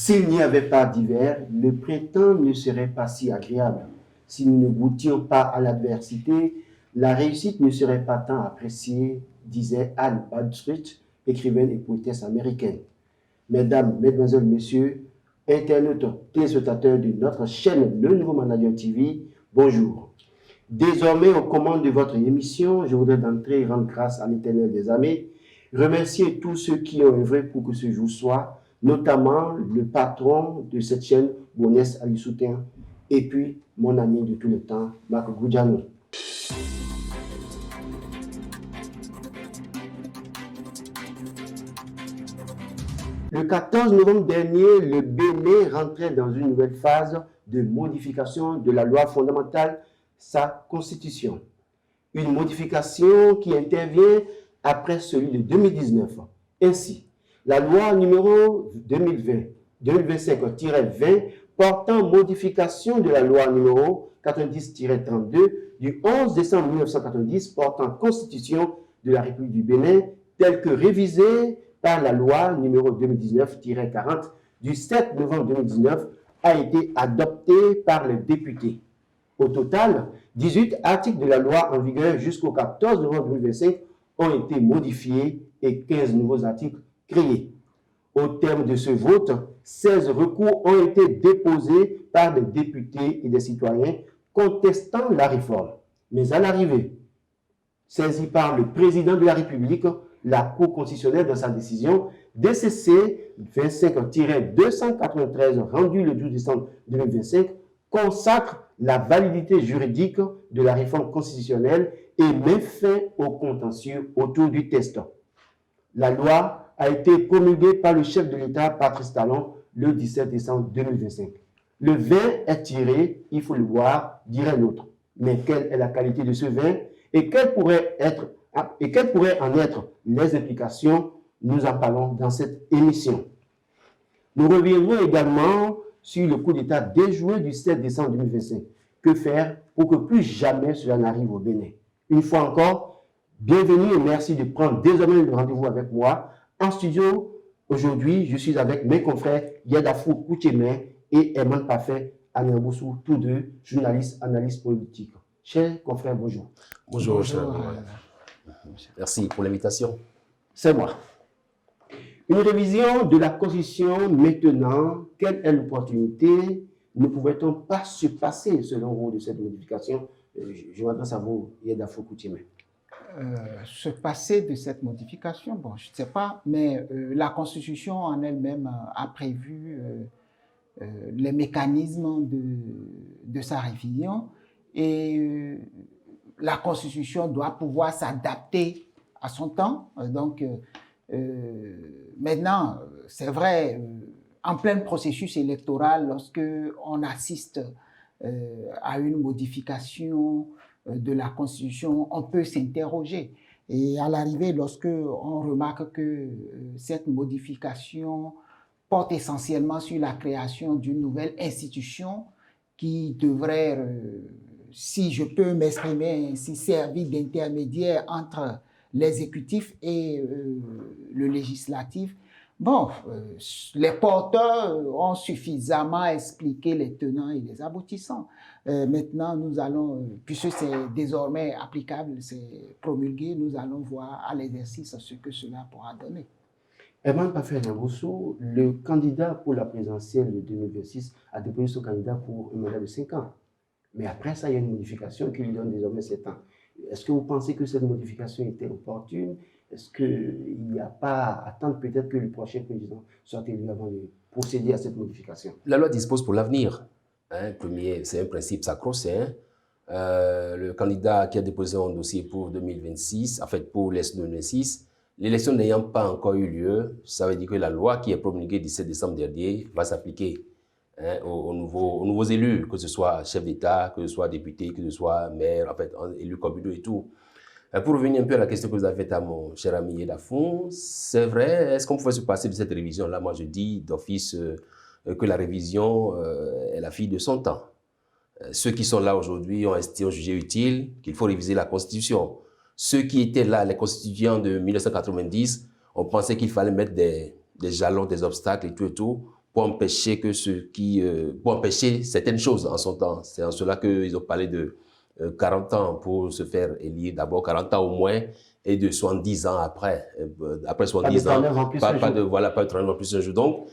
S'il n'y avait pas d'hiver, le printemps ne serait pas si agréable. Si nous ne goûtions pas à l'adversité, la réussite ne serait pas tant appréciée, disait Anne Bradstreet, écrivaine et poétesse américaine. Mesdames, Mesdemoiselles, Messieurs, internautes, téléspectateurs de notre chaîne Le Nouveau Manager TV, bonjour. Désormais, aux commandes de votre émission, je voudrais d'entrée rendre grâce à l'Éternel des armées, remercier tous ceux qui ont œuvré pour que ce jour soit, notamment le patron de cette chaîne, Bounès Ali Soutin, et puis mon ami de tout le temps, Marc Goudjano. Le 14 novembre dernier, le Bénin rentrait dans une nouvelle phase de modification de la loi fondamentale, sa constitution. Une modification qui intervient après celui de 2019. Ainsi, la loi numéro 2020-2025-20 portant modification de la loi numéro 90-32 du 11 décembre 1990 portant constitution de la République du Bénin, telle que révisée par la loi numéro 2019-40 du 7 novembre 2019, a été adoptée par les députés. Au total, 18 articles de la loi en vigueur jusqu'au 14 novembre 2025 ont été modifiés et 15 nouveaux articles créés. Au terme de ce vote, 16 recours ont été déposés par des députés et des citoyens contestant la réforme. Mais à l'arrivée, saisie par le président de la République, la Cour constitutionnelle, dans sa décision DCC 25-293 rendue le 12 décembre 2025, consacre la validité juridique de la réforme constitutionnelle et met fin au contentieux autour du test. La loi a été promulguée par le chef de l'État, Patrice Talon, le 17 décembre 2025. Le vin est tiré, il faut le boire, dirait l'autre. Mais quelle est la qualité de ce vin et quelles pourraient en être les implications? Nous en parlons dans cette émission. Nous reviendrons également sur le coup d'État déjoué du 7 décembre 2025. Que faire pour que plus jamais cela n'arrive au Bénin? Une fois encore, bienvenue et merci de prendre désormais le rendez-vous avec moi. En studio, aujourd'hui, je suis avec mes confrères Yadafou Koutiémen et Herman Parfait Aniamboussou, tous deux journalistes, analystes politiques. Chers confrères, bonjour. Bonjour, cher. Merci pour l'invitation. C'est moi. Une révision de la Constitution maintenant, quelle est l'opportunité? Ne pouvait-on pas se passer, selon vous, de cette modification? Je m'adresse à vous, Yadafou Koutiémen. Se passer de cette modification, bon, je ne sais pas, mais la Constitution en elle-même a prévu les mécanismes de sa révision et la Constitution doit pouvoir s'adapter à son temps. Donc, maintenant, c'est vrai, en plein processus électoral, lorsque on assiste à une modification de la Constitution, on peut s'interroger. Et à l'arrivée, lorsque on remarque que cette modification porte essentiellement sur la création d'une nouvelle institution qui devrait, si je peux m'exprimer ainsi, servir d'intermédiaire entre l'exécutif et le législatif. Bon, les porteurs ont suffisamment expliqué les tenants et les aboutissants. Maintenant, nous allons, puisque c'est désormais applicable, c'est promulgué, nous allons voir à l'exercice ce que cela pourra donner. Herman Parfait Aniamboussou, le candidat pour la présidentielle de 2026 a déposé son candidat pour un mandat de 5 ans. Mais après ça, il y a une modification qui lui donne désormais 7 ans. Est-ce que vous pensez que cette modification était opportune? Est-ce qu'il n'y a pas à attendre peut-être que le prochain président soit élu avant de procéder à cette modification? La loi dispose pour l'avenir. Premier, c'est un principe sacro-saint. Le candidat qui a déposé un dossier pour 2026, en fait pour l'élection 2026, l'élection n'ayant pas encore eu lieu, ça veut dire que la loi qui est promulguée le 17 décembre dernier va s'appliquer aux nouveaux élus, que ce soit chef d'État, que ce soit député, que ce soit maire, en fait, élus communaux et tout. Pour revenir un peu à la question que vous avez faite à mon cher ami Yedafou, c'est vrai, est-ce qu'on pouvait se passer de cette révision-là? Moi, je dis d'office que la révision est la fille de son temps. Ceux qui sont là aujourd'hui ont jugé utile qu'il faut réviser la Constitution. Ceux qui étaient là, les constituants de 1990, on pensait qu'il fallait mettre des jalons, des obstacles et tout, pour empêcher pour empêcher certaines choses en son temps. C'est en cela qu'ils ont parlé de 40 ans pour se faire élire, d'abord 40 ans au moins, et de 70 ans après. Après 70 ans, pas de 39 ans plus un jour. Donc,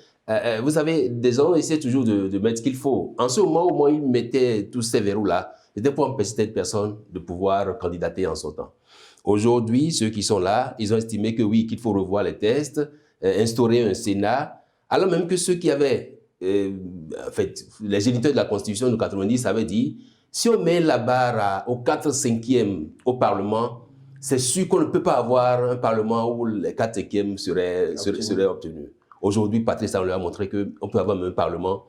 vous savez, des gens essaient toujours de mettre ce qu'il faut. En ce moment, au moins, ils mettaient tous ces verrous-là. C'était pour empêcher cette personne de pouvoir candidater en son temps. Aujourd'hui, ceux qui sont là, ils ont estimé que oui, qu'il faut revoir les tests, instaurer un Sénat, alors même que ceux qui avaient, en fait, les géniteurs de la Constitution de 90 avaient dit, si on met la barre au 4/5e au Parlement, c'est sûr qu'on ne peut pas avoir un Parlement où les 4/5e seraient obtenus. Aujourd'hui, Patrice Talon a montré qu'on peut avoir un Parlement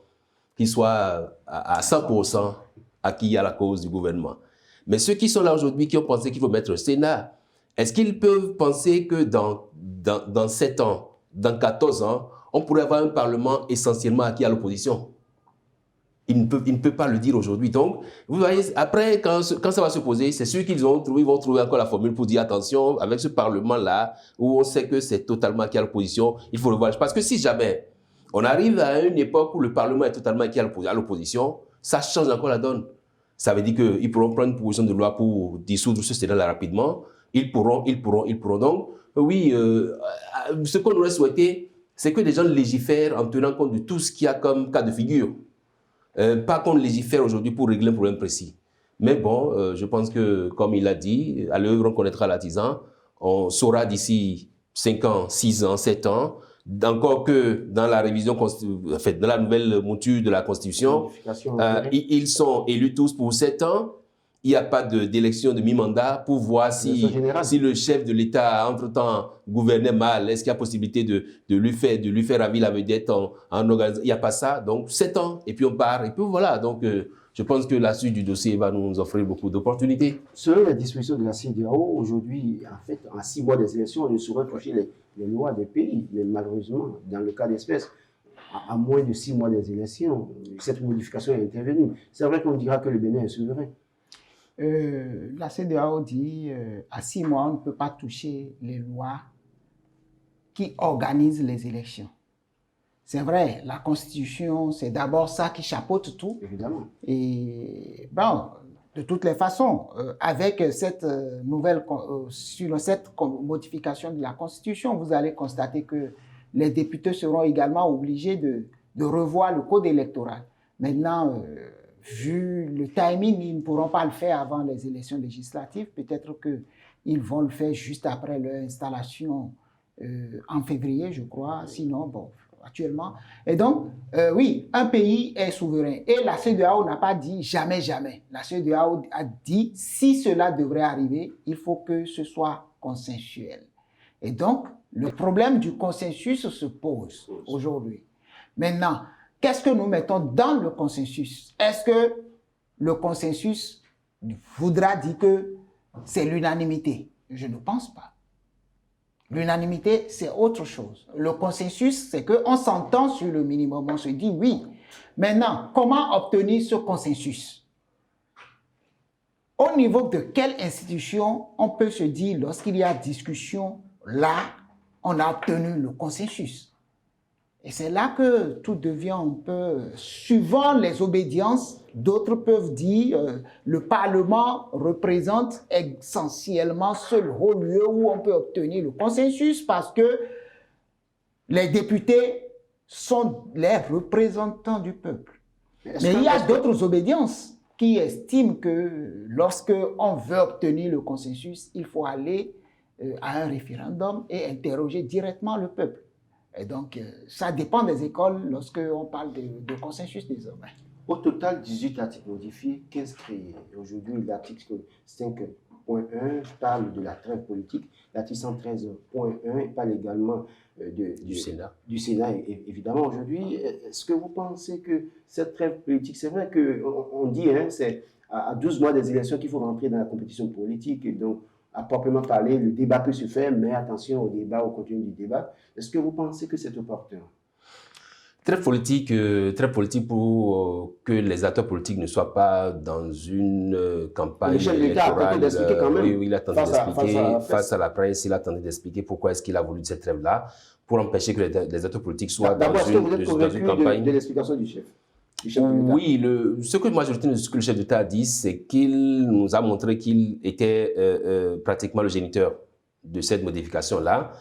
qui soit à 100% acquis à la cause du gouvernement. Mais ceux qui sont là aujourd'hui, qui ont pensé qu'il faut mettre un Sénat, est-ce qu'ils peuvent penser que dans 7 ans, dans 14 ans, on pourrait avoir un Parlement essentiellement acquis à l'opposition? Ils ne peuvent pas le dire aujourd'hui. Donc, vous voyez, après, quand ça va se poser, c'est sûr qu'ils vont trouver encore la formule pour dire attention, avec ce Parlement-là, où on sait que c'est totalement acquis à l'opposition, il faut le voir. Parce que si jamais on arrive à une époque où le Parlement est totalement acquis à l'opposition, ça change encore la donne. Ça veut dire qu'ils pourront prendre une proposition de loi pour dissoudre ce Sénat-là rapidement. Ils pourront. Donc, oui, ce qu'on aurait souhaité, c'est que les gens légifèrent en tenant compte de tout ce qu'il y a comme cas de figure. Pas qu'on légifère aujourd'hui pour régler un problème précis. Mais bon, je pense que, comme il a dit, à l'œuvre, on connaîtra l'artisan. On saura d'ici 5 ans, 6 ans, 7 ans, encore que dans la révision, en fait, dans la nouvelle mouture de la Constitution, ils sont élus tous pour 7 ans. Il n'y a pas d'élection de mi-mandat pour voir si le chef de l'État a entre-temps gouverné mal. Est-ce qu'il y a possibilité de lui faire avis la vedette en organisant? Il n'y a pas ça. Donc, 7 ans, et puis on part. Et puis voilà. Donc, je pense que la suite du dossier va nous offrir beaucoup d'opportunités. Selon les dispositions de la CEDEAO, aujourd'hui, en fait, en 6 mois des élections, on ne saurait toucher les lois des pays. Mais malheureusement, dans le cas d'espèce, à moins de 6 mois des élections, cette modification est intervenue. C'est vrai qu'on dira que le Bénin est souverain. La CEDEAO dit à 6 mois, on ne peut pas toucher les lois qui organisent les élections. C'est vrai, la Constitution, c'est d'abord ça qui chapeaute tout. Évidemment. Et bon, de toutes les façons, avec cette sur cette modification de la Constitution, vous allez constater que les députés seront également obligés de revoir le code électoral. Maintenant, vu le timing, ils ne pourront pas le faire avant les élections législatives. Peut-être qu'ils vont le faire juste après leur installation en février, je crois. Sinon, bon, actuellement. Et donc, oui, un pays est souverain. Et la CEDEAO n'a pas dit jamais, jamais. La CEDEAO a dit, si cela devrait arriver, il faut que ce soit consensuel. Et donc, le problème du consensus se pose aujourd'hui. Maintenant, qu'est-ce que nous mettons dans le consensus? Est-ce que le consensus voudra dire que c'est l'unanimité? Je ne pense pas. L'unanimité, c'est autre chose. Le consensus, c'est qu'on s'entend sur le minimum. On se dit oui. Maintenant, comment obtenir ce consensus? Au niveau de quelle institution on peut se dire, lorsqu'il y a discussion, là, on a obtenu le consensus? Et c'est là que tout devient un peu, suivant les obédiences, d'autres peuvent dire le Parlement représente essentiellement seul haut lieu où on peut obtenir le consensus parce que les députés sont les représentants du peuple. Mais il y a d'autres obédiences qui estiment que lorsque on veut obtenir le consensus, il faut aller à un référendum et interroger directement le peuple. Et donc, ça dépend des écoles lorsqu'on parle de consensus désormais. Au total, 18 articles modifiés, 15 créés. Aujourd'hui, l'article 5.1 parle de la trêve politique. L'article 113.1 parle également du Sénat. Du Sénat, évidemment. Aujourd'hui, est-ce que vous pensez que cette trêve politique, c'est vrai qu'on dit, c'est à 12 mois des élections qu'il faut rentrer dans la compétition politique. Et donc, à proprement parler, le débat peut se faire, mais attention au débat, au contenu du débat. Est-ce que vous pensez que c'est opportun? Très politique pour que les acteurs politiques ne soient pas dans une campagne électorale. Oui, il a tenté d'expliquer face à la presse, il a tenté d'expliquer pourquoi est-ce qu'il a voulu cette trêve-là, pour empêcher que les acteurs politiques soient D'abord, est-ce que vous êtes dans convaincu une campagne. de l'explication du chef de l'État? Oui, ce que moi je retiens de ce que le chef d'État a dit, c'est qu'il nous a montré qu'il était pratiquement le géniteur de cette modification-là.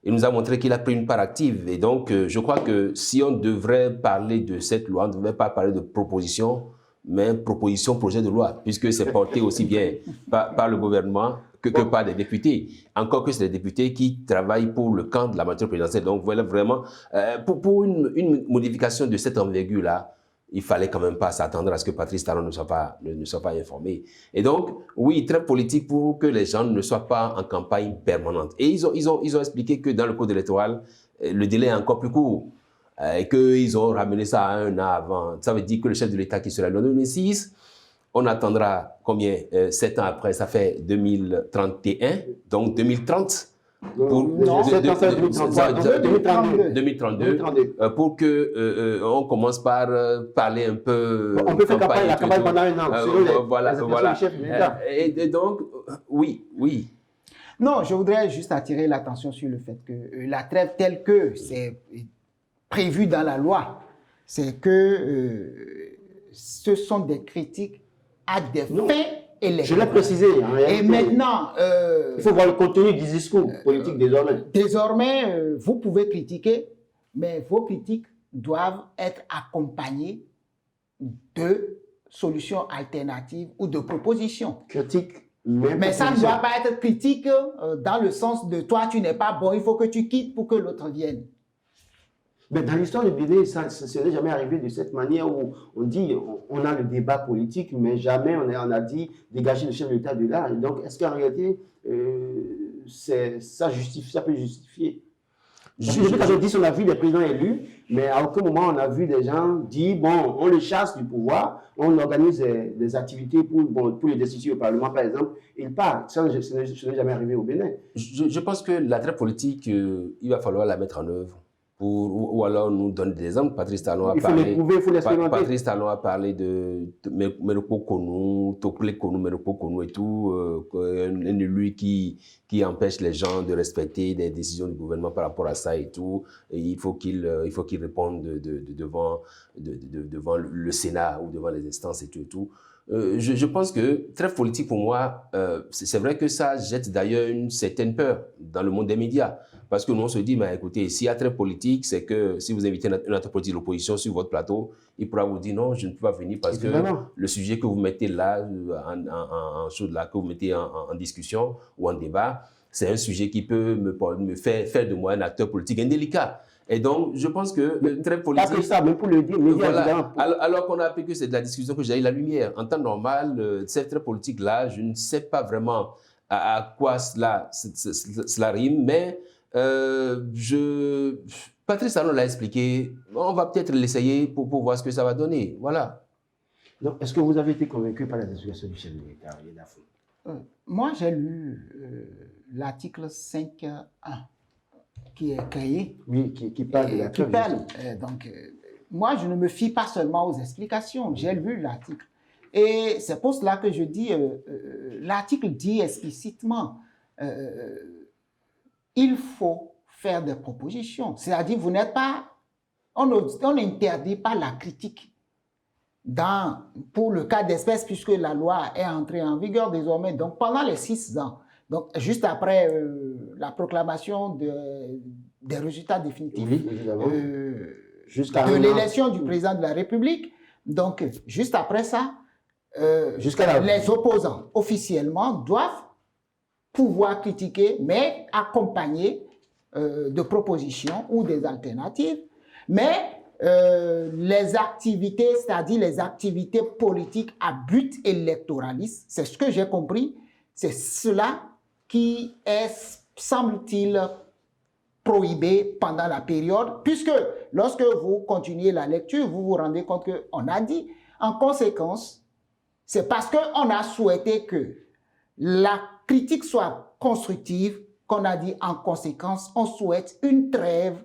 Il nous a montré qu'il a pris une part active. Et donc, je crois que si on devrait parler de cette loi, on ne devrait pas parler de proposition, mais proposition, projet de loi, puisque c'est porté aussi bien par le gouvernement que par des députés. Encore que c'est des députés qui travaillent pour le camp de la majorité présidentielle. Donc, voilà vraiment, pour une modification de cette envergure-là, il fallait quand même pas s'attendre à ce que Patrice Talon ne soit pas informé. Et donc, oui, très politique pour que les gens ne soient pas en campagne permanente. Et ils ont expliqué que dans le code électoral, le délai est encore plus court. Et qu'ils ont ramené ça à 1 an avant. Ça veut dire que le chef de l'État qui sera en 2006, on attendra combien 7 ans après, ça fait 2031, donc 2030. Non, 2032, pour que on commence par parler un peu. On peut faire la campagne pendant 1 an, selon voilà. du chef de l'État. Et donc, oui. Non, je voudrais juste attirer l'attention sur le fait que la trêve telle que c'est prévu dans la loi, c'est que ce sont des critiques à des faits électoraux. Je l'ai précisé. Et maintenant... il faut voir le contenu du discours politique désormais. Désormais, vous pouvez critiquer, mais vos critiques doivent être accompagnées de solutions alternatives ou de propositions. Critique. Mais ça ne doit pas être critique dans le sens de toi, tu n'es pas bon, il faut que tu quittes pour que l'autre vienne. Mais dans l'histoire du Bénin, ça ne n'est jamais arrivé de cette manière où on dit, on a le débat politique, mais jamais on a dit dégager le chef de l'État de là. Donc, est-ce qu'en réalité, ça peut justifier? Parce que depuis qu'aujourd'hui, on a vu des présidents élus, mais à aucun moment on a vu des gens dire, bon, on le chasse du pouvoir, on organise des activités pour les destituer au Parlement, par exemple, il part. Ça, ce n'est jamais arrivé au Bénin. Je pense que la traite politique, il va falloir la mettre en œuvre. Ou alors nous donner des exemples. Patrice Talon a parlé. Il faut l'expérimenter. Patrice Talon a parlé de Meroko Konou, Tokle Konou, Meroko Konou et tout, un élu qui empêche les gens de respecter des décisions du gouvernement par rapport à ça et tout. Et il faut qu'il réponde devant le Sénat ou devant les instances et tout et tout. Je pense que très politique pour moi, c'est vrai que ça jette d'ailleurs une certaine peur dans le monde des médias. Parce que nous, on se dit, mais écoutez, s'il y a très politique, c'est que si vous invitez un acteur politique de l'opposition sur votre plateau, il pourra vous dire non, je ne peux pas venir parce que le sujet que vous mettez là, que vous mettez en discussion ou en débat, c'est un sujet qui peut me faire de moi un acteur politique indélicat. Et donc, je pense que très politique... Pas que ça, mais pour le dire, voilà. Alors qu'on a appris que c'est de la discussion que j'ai eu la lumière. En temps normal, cette très politique-là, je ne sais pas vraiment à quoi cela rime, mais Patrice Talon l'a expliqué, on va peut-être l'essayer pour voir ce que ça va donner. Voilà. Donc, est-ce que vous avez été convaincu par les explications du chef de l'État? Moi, j'ai lu l'article 5.1 qui est créé. Oui, qui parle de la trêve. Donc, moi, je ne me fie pas seulement aux explications. J'ai lu l'article. Et c'est pour cela que je dis, l'article dit explicitement, il faut faire des propositions. C'est-à-dire, vous n'êtes pas, on n'interdit pas la critique pour le cas d'espèce, puisque la loi est entrée en vigueur désormais. Donc, pendant les 6 ans, donc juste après la proclamation des résultats définitifs de l'élection du président de la République, donc juste après ça, les opposants officiellement doivent pouvoir critiquer, mais accompagner de propositions ou des alternatives. Mais les activités, c'est-à-dire les activités politiques à but électoraliste, c'est ce que j'ai compris, c'est cela qui est, semble-t-il, prohibé pendant la période, puisque lorsque vous continuez la lecture, vous vous rendez compte qu'on a dit, en conséquence, c'est parce qu'on a souhaité que la critique soit constructive qu'on a dit, en conséquence, on souhaite une trêve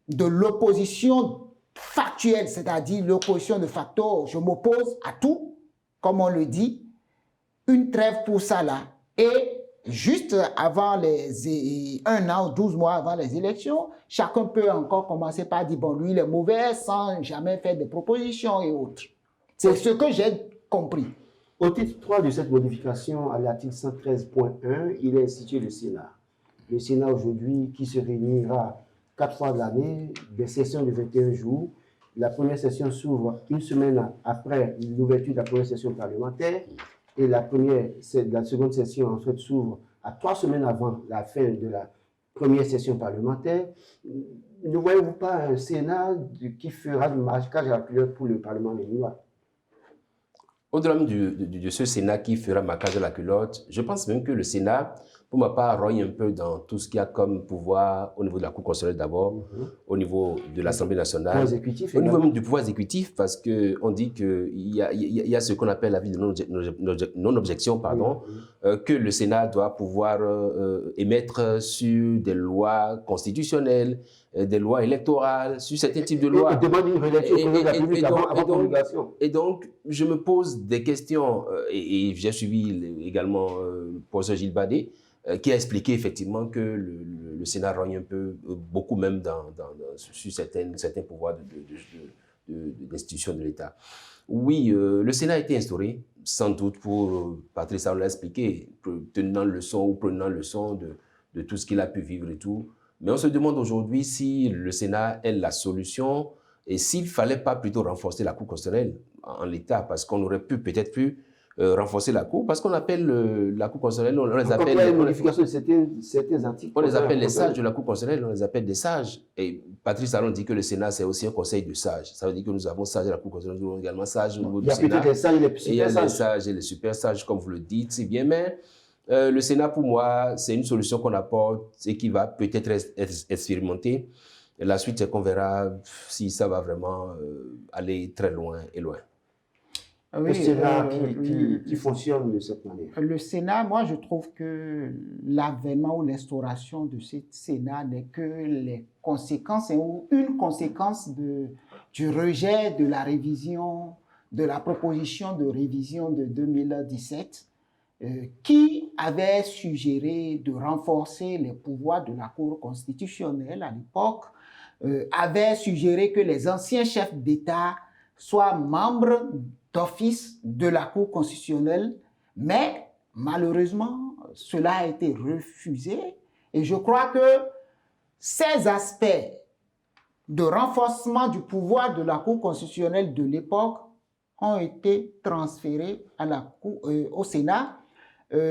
de l'opposition factuelle, c'est-à-dire l'opposition de facto, je m'oppose à tout, comme on le dit, une trêve pour ça là, et juste avant un an ou 12 mois avant les élections, chacun peut encore commencer par dire, bon, lui, il est mauvais sans jamais faire de propositions et autres. C'est ce que j'ai compris. Au titre 3 de cette modification, à l'article 113.1, il est institué le Sénat. Le Sénat aujourd'hui qui se réunira 4 fois de l'année, des sessions de 21 jours. La première session s'ouvre une semaine après l'ouverture de la première session parlementaire et la seconde session en fait s'ouvre à 3 semaines avant la fin de la première session parlementaire. Ne voyez-vous pas un Sénat qui fera du marquage à la culotte pour le Parlement béninois? Au-delà de ce Sénat qui fera marquage à la culotte, je pense même que le Sénat, pour ma part, rogne un peu dans tout ce qu'il y a comme pouvoir au niveau de la Cour constitutionnelle d'abord, au niveau de l'Assemblée nationale, au niveau même du pouvoir exécutif, parce qu'on dit qu'il y a ce qu'on appelle l'avis de non-objection, que le Sénat doit pouvoir émettre sur des lois constitutionnelles, des lois électorales, sur certains types de lois. Et demande une relecture au président de la République avant promulgation. Et donc, je me pose des questions, et j'ai suivi également le professeur Gilles Badé, qui a expliqué effectivement que le Sénat rogne un peu, beaucoup même sur certains pouvoirs d'institutions de l'État. Oui, le Sénat a été instauré, sans doute pour, Patrice l'a expliqué, tenant leçon ou prenant leçon de tout ce qu'il a pu vivre et tout. Mais on se demande aujourd'hui si le Sénat est la solution et s'il ne fallait pas plutôt renforcer la Cour constitutionnelle en l'état, parce qu'on aurait peut-être pu renforcer la Cour, parce qu'on appelle la Cour constitutionnelle, on les appelle... la modification de certains articles. On les appelle les sages de la Cour constitutionnelle, on les appelle des sages. Et Patrice Talon dit que le Sénat, c'est aussi un conseil de sages. Ça veut dire que nous avons sages à la Cour constitutionnelle, nous avons également sages au niveau du Sénat. Il y a peut-être les sages et les super sages. Il y a les sages et les super sages, comme vous le dites, c'est bien, mais le Sénat, pour moi, c'est une solution qu'on apporte et qui va peut-être être expérimentée. Et la suite, c'est qu'on verra si ça va vraiment aller très loin et loin. Oui, le Sénat qui fonctionne de cette manière. Le Sénat, moi, je trouve que l'avènement ou l'instauration de ce Sénat n'est que les conséquences ou une conséquence du rejet de la révision, de la proposition de révision de 2017 qui avait suggéré de renforcer les pouvoirs de la Cour constitutionnelle à l'époque, avait suggéré que les anciens chefs d'État soient membres d'office de la Cour constitutionnelle, mais malheureusement, cela a été refusé. Et je crois que ces aspects de renforcement du pouvoir de la Cour constitutionnelle de l'époque ont été transférés à la Cour, au Sénat.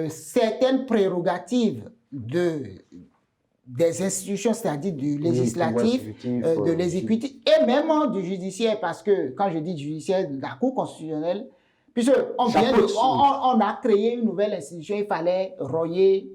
Certaines prérogatives des institutions, c'est-à-dire du législatif, de l'exécutif et même du judiciaire, parce que quand je dis judiciaire, la Cour constitutionnelle, puisqu'on on a créé une nouvelle institution, il fallait rogner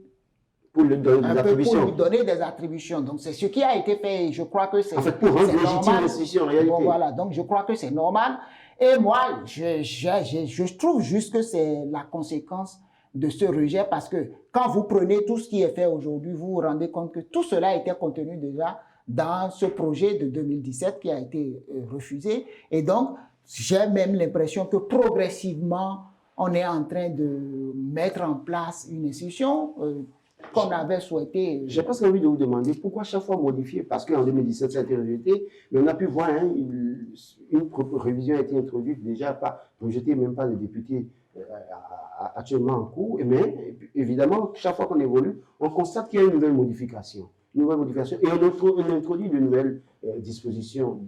pour lui donner des attributions. Donc c'est ce qui a été fait et je crois que c'est en fait, pour rendre légitime l'institution en réalité. Bon, voilà, donc je crois que c'est normal. Et moi, je trouve juste que c'est la conséquence de ce rejet, parce que quand vous prenez tout ce qui est fait aujourd'hui, vous vous rendez compte que tout cela était contenu déjà dans ce projet de 2017 qui a été refusé. Et donc, j'ai même l'impression que progressivement, on est en train de mettre en place une institution qu'on avait souhaité. J'ai presque envie de vous demander pourquoi chaque fois modifier, parce qu'en 2017, ça a été rejeté, mais on a pu voir une révision a été introduite déjà, pas rejetée même par les députés actuellement en cours, mais évidemment, chaque fois qu'on évolue, on constate qu'il y a une nouvelle modification, et on introduit de nouvelles dispositions.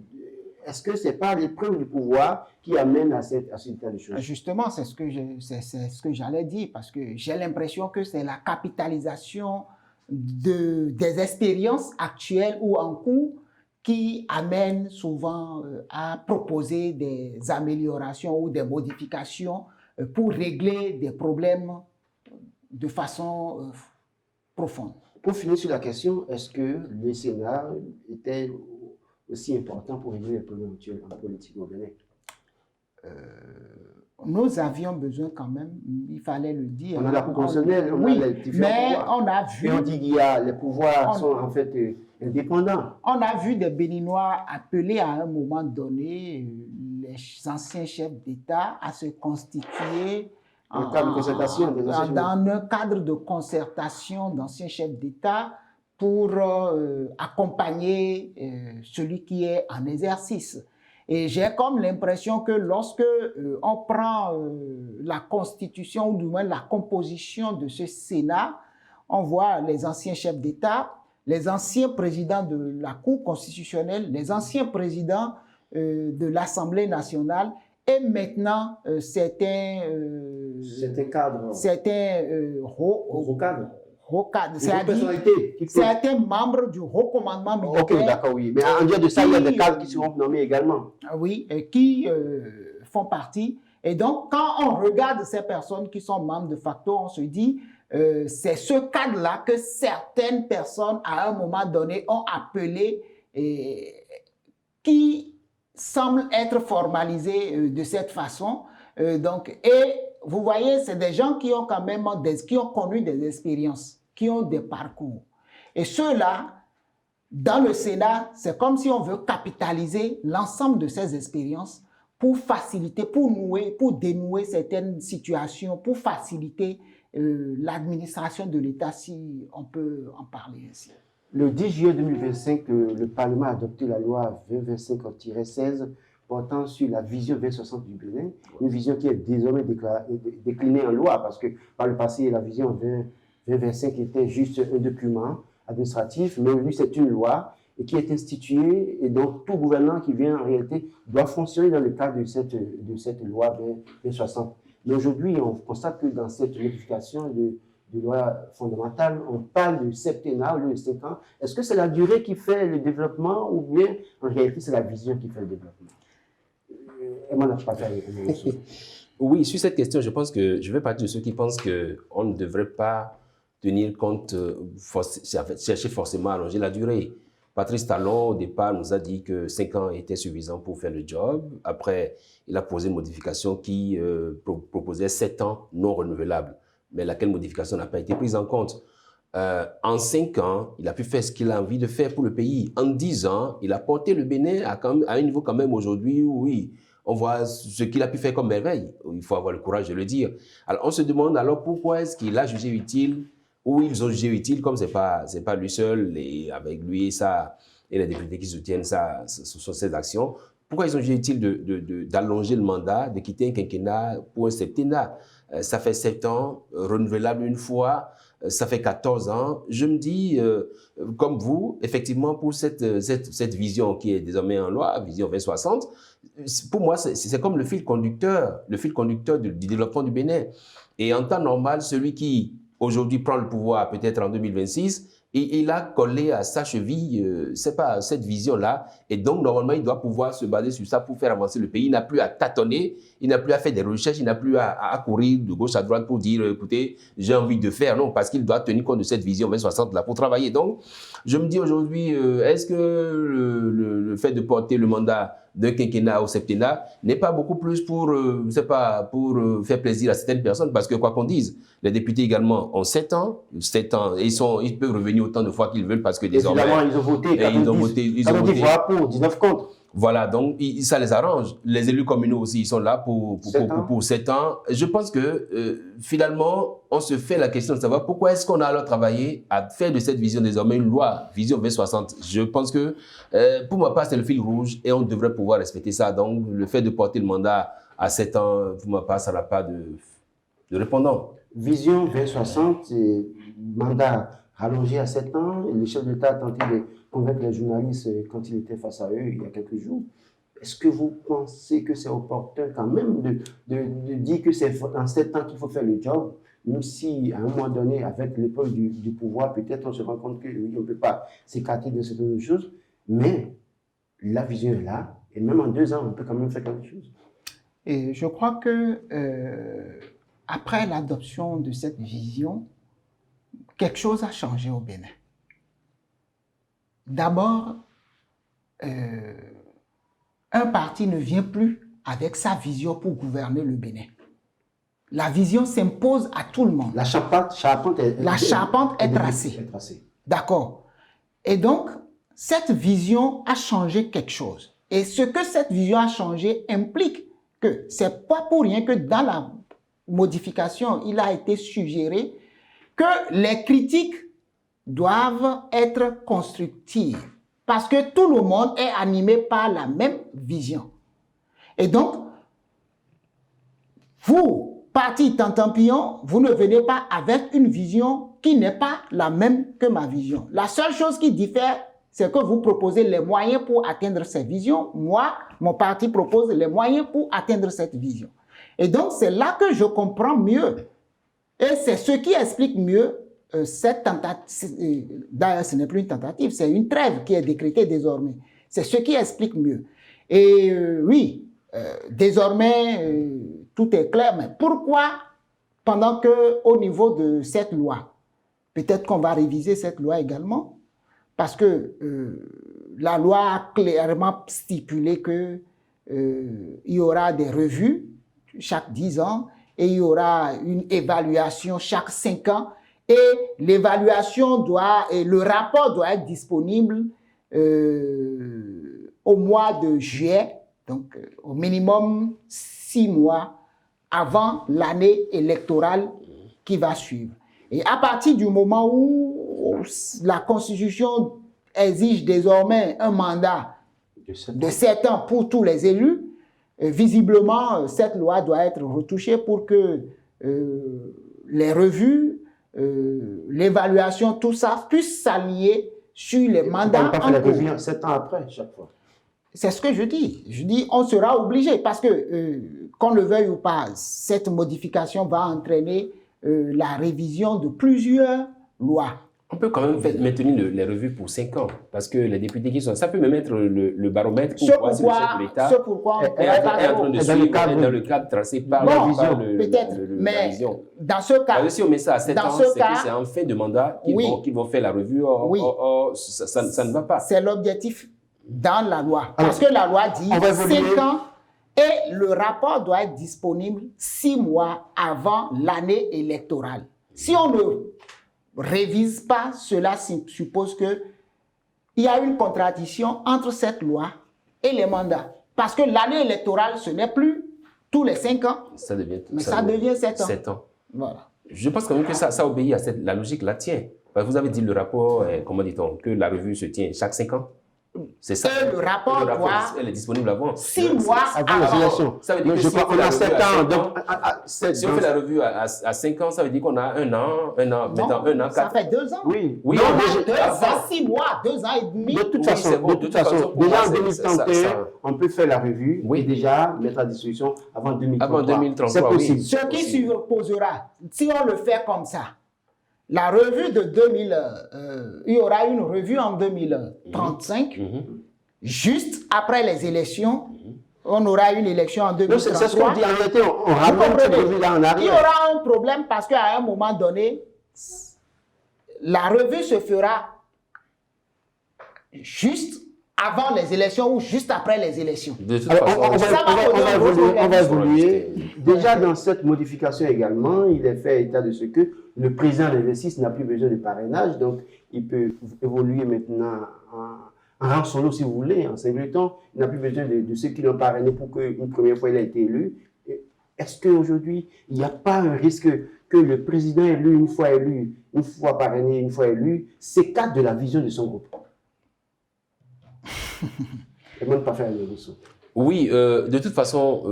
Est-ce que ce n'est pas l'épreuve du pouvoir qui amène à cet état de choses? Justement, c'est ce que j'allais dire, parce que j'ai l'impression que c'est la capitalisation des expériences actuelles ou en cours qui amène souvent à proposer des améliorations ou des modifications pour régler des problèmes de façon profonde. Pour finir sur la question, est-ce que le Sénat était aussi important pour régler les problèmes actuels en politique au Bénin? Nous avions besoin quand même, il fallait le dire. On a la Cour constitutionnelle, on a les différents pouvoirs. On a vu... Et on dit que les pouvoirs sont en fait indépendants. On a vu des Béninois appeler à un moment donné les anciens chefs d'État à se constituer Un cadre de concertation des anciens chefs d'État. dans un cadre de concertation d'anciens chefs d'État pour accompagner celui qui est en exercice. Et j'ai comme l'impression que lorsque on prend la constitution ou du moins la composition de ce Sénat, on voit les anciens chefs d'État, les anciens présidents de la Cour constitutionnelle, les anciens présidents de l'Assemblée nationale et maintenant certains cadres. Certains Hauts cadres. c'est-à-dire certains membres du haut commandement militaire. Ok, d'accord, oui. Mais en dehors de ça, il y a des cadres qui seront nommés également. Oui, qui font partie. Et donc, quand on regarde ces personnes qui sont membres de facto, on se dit, c'est ce cadre-là que certaines personnes, à un moment donné, ont appelé et qui semble être formalisé de cette façon. Et vous voyez, c'est des gens qui ont quand même qui ont connu des expériences, qui ont des parcours. Et ceux-là, dans le Sénat, c'est comme si on veut capitaliser l'ensemble de ces expériences pour faciliter, pour dénouer certaines situations, pour faciliter l'administration de l'État, si on peut en parler ainsi. Le 10 juillet 2025, le Parlement a adopté la loi 2025-16 portant sur la vision 2060 du Bénin, une vision qui est désormais déclinée en loi, parce que par le passé, la vision 2025 était juste un document administratif, mais aujourd'hui c'est une loi et qui est instituée, et donc tout gouvernement qui vient en réalité doit fonctionner dans le cadre de cette loi 2060. Mais aujourd'hui, on constate que dans cette modification de loi fondamentale, on parle de septennat au lieu de 5 ans. Est-ce que c'est la durée qui fait le développement ou bien en réalité c'est la vision qui fait le développement? Oui, sur cette question, je pense que je vais partir de ceux qui pensent qu'on ne devrait pas tenir compte, chercher forcément à allonger la durée. Patrice Talon, au départ, nous a dit que 5 ans étaient suffisants pour faire le job. Après, il a posé une modification qui proposait 7 ans non renouvelables, mais laquelle modification n'a pas été prise en compte. En 5 ans, il a pu faire ce qu'il a envie de faire pour le pays. En 10 ans, il a porté le Bénin à un niveau quand même aujourd'hui où, oui, on voit ce qu'il a pu faire comme merveille. Il faut avoir le courage de le dire. Alors, on se demande alors pourquoi est-ce qu'il a jugé utile, ou ils ont jugé utile, comme c'est pas lui seul, et avec lui et les députés qui soutiennent ses actions, pourquoi ils ont jugé utile d'allonger le mandat, de quitter un quinquennat pour un septennat? Ça fait 7 ans, renouvelable une fois, ça fait 14 ans. Je me dis, comme vous, effectivement, pour cette vision qui est désormais en loi, vision 2060, pour moi, c'est comme le fil conducteur du développement du Bénin. Et en temps normal, celui qui, aujourd'hui, prend le pouvoir peut-être en 2026, et il a collé à sa cheville cette vision-là. Et donc, normalement, il doit pouvoir se baser sur ça pour faire avancer le pays. Il n'a plus à tâtonner, il n'a plus à faire des recherches, il n'a plus à courir de gauche à droite pour dire, écoutez, j'ai envie de faire. Non, parce qu'il doit tenir compte de cette vision 2060-là pour travailler. Donc, je me dis aujourd'hui, est-ce que le fait de porter le mandat d'un quinquennat au septennat n'est pas beaucoup plus pour faire plaisir à certaines personnes, parce que quoi qu'on dise, les députés également ont 7 ans, et ils peuvent revenir autant de fois qu'ils veulent, parce que désormais... Évidemment, ils ont voté, ils ont voté voix pour, 19 contre. Voilà, donc ça les arrange. Les élus communaux aussi, ils sont là pour 7 ans. Je pense que finalement, on se fait la question de savoir pourquoi est-ce qu'on a alors travaillé à faire de cette vision désormais une loi, vision 2060. Je pense que pour ma part, c'est le fil rouge et on devrait pouvoir respecter ça. Donc, le fait de porter le mandat à 7 ans, pour ma part, ça n'a pas de répondant. Vision 2060, mandat rallongé à 7 ans. Le chef d'État a tenté de convaincre les journalistes quand il était face à eux il y a quelques jours. Est-ce que vous pensez que c'est opportun quand même de dire que c'est en 7 ans qu'il faut faire le job, même si à un moment donné, avec l'épreuve du pouvoir, peut-être on se rend compte qu'on ne peut pas s'écarter de certaines choses, mais la vision est là, et même en 2 ans, on peut quand même faire quelque chose. Et je crois que après l'adoption de cette vision, quelque chose a changé au Bénin. D'abord, un parti ne vient plus avec sa vision pour gouverner le Bénin. La vision s'impose à tout le monde. La charpente est tracée. D'accord. Et donc, cette vision a changé quelque chose. Et ce que cette vision a changé implique que c'est pas pour rien que dans modification, il a été suggéré que les critiques doivent être constructives parce que tout le monde est animé par la même vision. Et donc, vous, parti Tantampillon, vous ne venez pas avec une vision qui n'est pas la même que ma vision. La seule chose qui diffère, c'est que vous proposez les moyens pour atteindre cette vision. Moi, mon parti propose les moyens pour atteindre cette vision. Et donc, c'est là que je comprends mieux. Et c'est ce qui explique mieux cette tentative. D'ailleurs, ce n'est plus une tentative, c'est une trêve qui est décrétée désormais. C'est ce qui explique mieux. Et oui, désormais, tout est clair. Mais pourquoi, pendant qu'au niveau de cette loi, peut-être qu'on va réviser cette loi également, parce que la loi a clairement stipulé qu'il y aura des revues chaque 10 ans et il y aura une évaluation chaque 5 ans et l'évaluation et le rapport doit être disponible au mois de juillet, donc au minimum 6 mois avant l'année électorale qui va suivre. Et à partir du moment où la Constitution exige désormais un mandat de 7 ans pour tous les élus, visiblement, cette loi doit être retouchée pour que les revues, l'évaluation, tout ça puisse s'aligner sur les mandats. On ne peut pas faire les revues 7 ans après, chaque fois. C'est ce que je dis. Je dis, on sera obligé parce que, qu'on le veuille ou pas, cette modification va entraîner la révision de plusieurs lois. On peut quand même maintenir les revues pour 5 ans, parce que les députés qui sont... Ça peut me mettre le baromètre pour voir si le chef de l'État est en train de suivre dans le cadre tracé par la vision. Dans ce cas... Si on met ça à 7 ans, c'est en fin de mandat qu'ils vont faire la revue. Ça ne va pas. C'est l'objectif dans la loi. Parce que la loi dit 5 ans et le rapport doit être disponible 6 mois avant l'année électorale. Si on ne révise pas, cela suppose qu'il y a une contradiction entre cette loi et les mandats. Parce que l'année électorale, ce n'est plus tous les 5 ans, ça devient 7 ans. 7 ans. Voilà. Je pense quand même que ça obéit à la logique la tient. Parce que vous avez dit le rapport, comment dit-on, que la revue se tient chaque 5 ans. C'est ça. Et le rapport elle est disponible avant. 6 mois avant les élections. Ça veut dire que si on a 7 ans. Donc, si on fait la revue à 5 ans, ça veut dire qu'on a un an, maintenant un an, 4. Ça fait 2 ans. Oui. Oui, non, 2 ans, 6 mois, 2 ans et demi. De toute façon, déjà en 2031, on peut faire la revue et déjà mettre à disposition avant 2033. Avant 2033, c'est possible. Oui. Ce qui supposera, si on le fait comme ça, la revue de 2000, il y aura une revue en 2035, juste après les élections. On aura une élection en 2033. C'est ce qu'on dit en réalité, on ramène cette revue-là en arrière. Il y aura un problème parce qu'à un moment donné, la revue se fera juste avant les élections ou juste après les élections. De toute façon, on va évoluer. Déjà, dans cette modification également, il est fait état de ce que le président de l'exercice n'a plus besoin de parrainage, donc il peut évoluer maintenant en rang solo, si vous voulez, en simultan. Il n'a plus besoin de ceux qui l'ont parrainé pour qu'une première fois il a été élu. Est-ce qu'aujourd'hui, il n'y a pas un risque que le président élu, une fois parrainé, une fois élu, s'écarte de la vision de son groupe? Et même pas faire le dessous. Oui, de toute façon,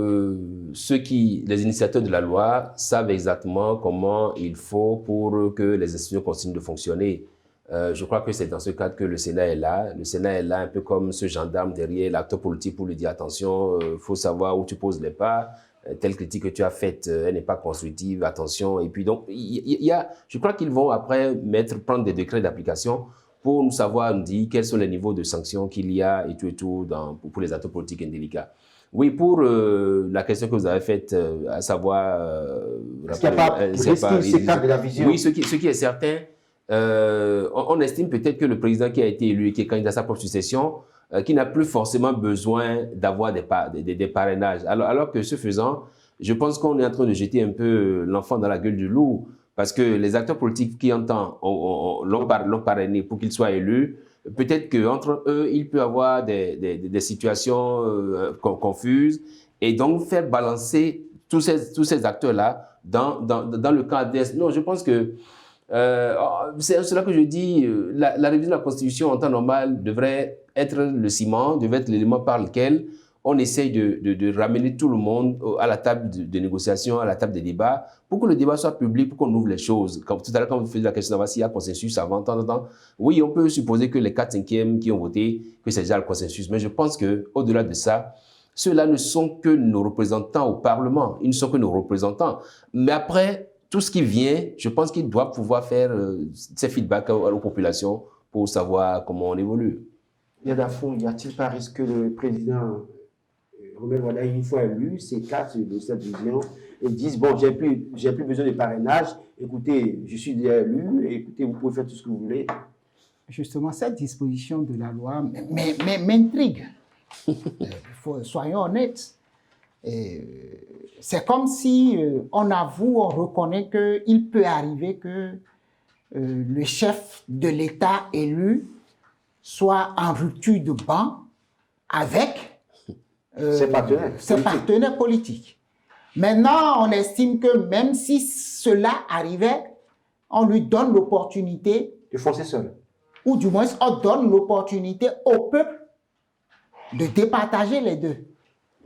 les initiateurs de la loi savent exactement comment il faut pour que les institutions continuent de fonctionner. Je crois que c'est dans ce cadre que le Sénat est là. Le Sénat est là un peu comme ce gendarme derrière l'acteur politique pour lui dire attention, il faut savoir où tu poses les pas. Telle critique que tu as faite, elle n'est pas constructive, attention. Et puis donc, je crois qu'ils vont après prendre des décrets d'application pour nous savoir, nous dire quels sont les niveaux de sanctions qu'il y a et tout pour les acteurs politiques indélicats. Oui, pour la question que vous avez faite, à savoir... Est-ce qu'il n'y a pas de s'écarte de la vision? Oui, ce qui est certain, on estime peut-être que le président qui a été élu et qui est candidat à sa propre succession, qui n'a plus forcément besoin d'avoir des parrainages. Alors que ce faisant, je pense qu'on est en train de jeter un peu l'enfant dans la gueule du loup, parce que les acteurs politiques qui l'ont parrainé pour qu'il soit élu, peut-être qu'entre eux, il peut y avoir des situations confuses, et donc faire balancer tous ces acteurs-là dans le cas ADS. Non, je pense que c'est cela que je dis, la révision de la Constitution en temps normal devrait être le ciment, devrait être l'élément par lequel on essaye de ramener tout le monde à la table de négociation, à la table des débats, pour que le débat soit public, pour qu'on ouvre les choses. Comme tout à l'heure, quand vous faisiez la question, s'il y a consensus avant, oui, on peut supposer que les 4/5e qui ont voté, que c'est déjà le consensus. Mais je pense qu'au-delà de ça, ceux-là ne sont que nos représentants au Parlement. Ils ne sont que nos représentants. Mais après, tout ce qui vient, je pense qu'ils doivent pouvoir faire ces feedbacks aux populations pour savoir comment on évolue. Yadafou, y a-t-il pas risque que le président Romain Wardani, une fois élu, s'écarte de cette vision et disent bon, j'ai plus besoin de parrainage, écoutez, je suis déjà élu, écoutez, vous pouvez faire tout ce que vous voulez. Justement, cette disposition de la loi m'intrigue. Soyons honnêtes. C'est comme si on avoue, on reconnaît qu'il peut arriver que le chef de l'État élu soit en rupture de banc avec ses partenaires politiques. Maintenant, on estime que même si cela arrivait, on lui donne l'opportunité de foncer seul. Ou du moins, on donne l'opportunité au peuple de départager les deux.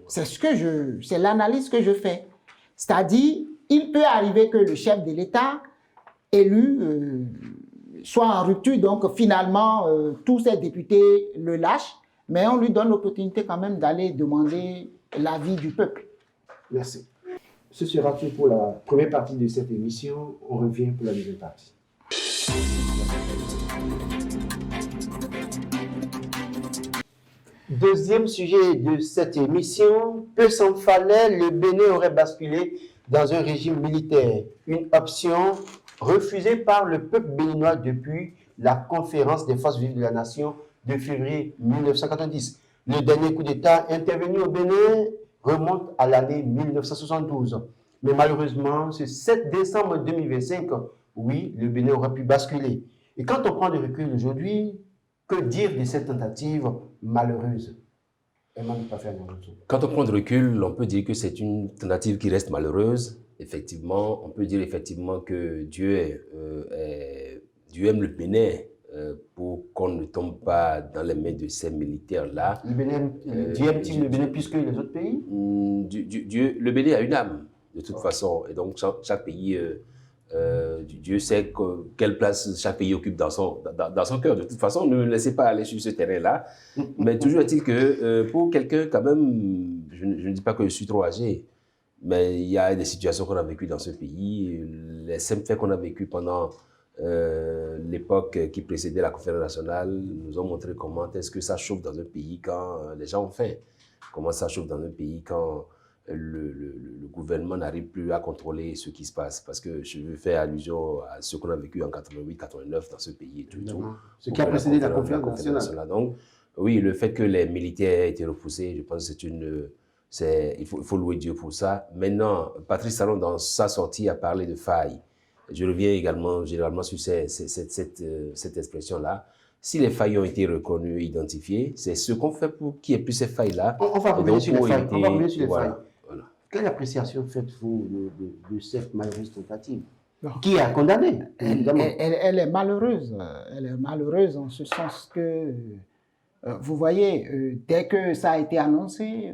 C'est l'analyse que je fais. C'est-à-dire, il peut arriver que le chef de l'État élu soit en rupture, donc finalement, tous ces députés le lâchent, mais on lui donne l'opportunité quand même d'aller demander l'avis du peuple. Merci. Ce sera tout pour la première partie de cette émission. On revient pour la deuxième partie. Deuxième sujet de cette émission, peu s'en fallait, le Bénin aurait basculé dans un régime militaire. Une option refusée par le peuple béninois depuis la conférence des forces vives de la nation de février 1990. Le dernier coup d'État intervenu au Bénin remonte à l'année 1972. Mais malheureusement, ce 7 décembre 2025, oui, le Bénin aurait pu basculer. Et quand on prend du recul aujourd'hui, que dire de cette tentative malheureuse? Quand on prend du recul, on peut dire que c'est une tentative qui reste malheureuse. Effectivement, on peut dire effectivement que Dieu aime le Bénin pour qu'on ne tombe pas dans les mains de ces militaires-là. Dieu aime-t-il le Bénin plus que les autres pays? Le Bénin a une âme, de toute façon. Et donc, chaque pays... Dieu sait quelle place chaque pays occupe dans son cœur. De toute façon, ne me laissez pas aller sur ce terrain-là. Mais toujours est-il que pour quelqu'un, quand même, je ne dis pas que je suis trop âgé, mais il y a des situations qu'on a vécues dans ce pays. Les simples faits qu'on a vécus pendant l'époque qui précédait la conférence nationale nous ont montré comment est-ce que ça chauffe dans un pays quand les gens ont faim. Comment ça chauffe dans un pays quand le gouvernement n'arrive plus à contrôler ce qui se passe. Parce que je veux faire allusion à ce qu'on a vécu en 88-89 dans ce pays. Et tout. Ce qui a précédé la conférence nationale. Donc, oui, le fait que les militaires aient été repoussés, je pense que il faut louer Dieu pour ça. Maintenant, Patrice Talon, dans sa sortie, a parlé de failles. Je reviens également généralement sur cette expression-là. Si les failles ont été reconnues et identifiées, c'est ce qu'on fait pour qu'il n'y ait plus ces failles-là. On va revenir sur les failles. Voilà. Quelle appréciation faites-vous de cette malheureuse tentative qui a condamné, évidemment? Elle est malheureuse. Elle est malheureuse en ce sens que, vous voyez, dès que ça a été annoncé,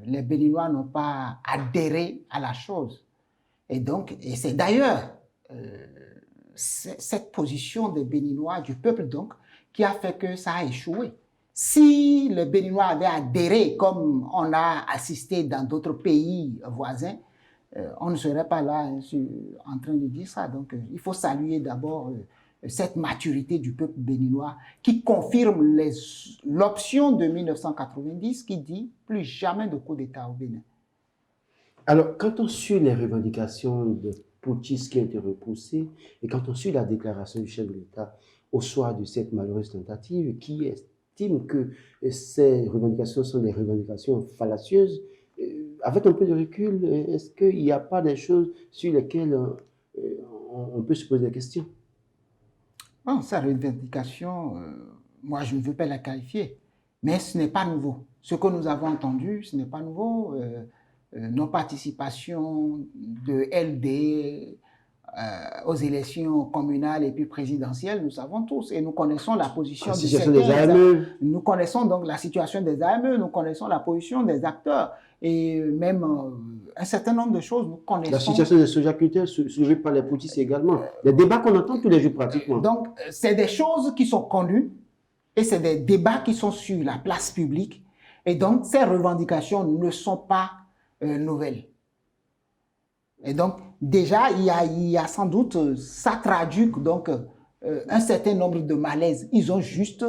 les Béninois n'ont pas adhéré à la chose. Et c'est d'ailleurs cette position des Béninois, du peuple donc, qui a fait que ça a échoué. Si les Béninois avaient adhéré, comme on a assisté dans d'autres pays voisins, on ne serait pas là en train de dire ça. Donc, il faut saluer d'abord cette maturité du peuple béninois qui confirme l'option de 1990 qui dit plus jamais de coup d'État au Bénin. Alors, quand on suit les revendications de Poutis qui ont été repoussées et quand on suit la déclaration du chef de l'État au soir de cette malheureuse tentative, qui estime que ces revendications sont des revendications fallacieuses, avec un peu de recul, est-ce qu'il n'y a pas des choses sur lesquelles on peut se poser des questions? Bon, ces revendications, moi je ne veux pas la qualifier, mais ce n'est pas nouveau. Ce que nous avons entendu, ce n'est pas nouveau. non-participation de LD aux élections communales et puis présidentielles, nous savons tous et nous connaissons la position des AME. Nous connaissons donc la situation des AME, nous connaissons la position des acteurs et même un certain nombre de choses, nous connaissons. La situation des soja culturels soulevée par les poutistes également. Les débats qu'on entend tous les jours pratiquement. Donc, c'est des choses qui sont connues et c'est des débats qui sont sur la place publique et donc ces revendications ne sont pas nouvelles. Et donc, déjà, il y a sans doute, ça traduit donc un certain nombre de malaises. Ils ont juste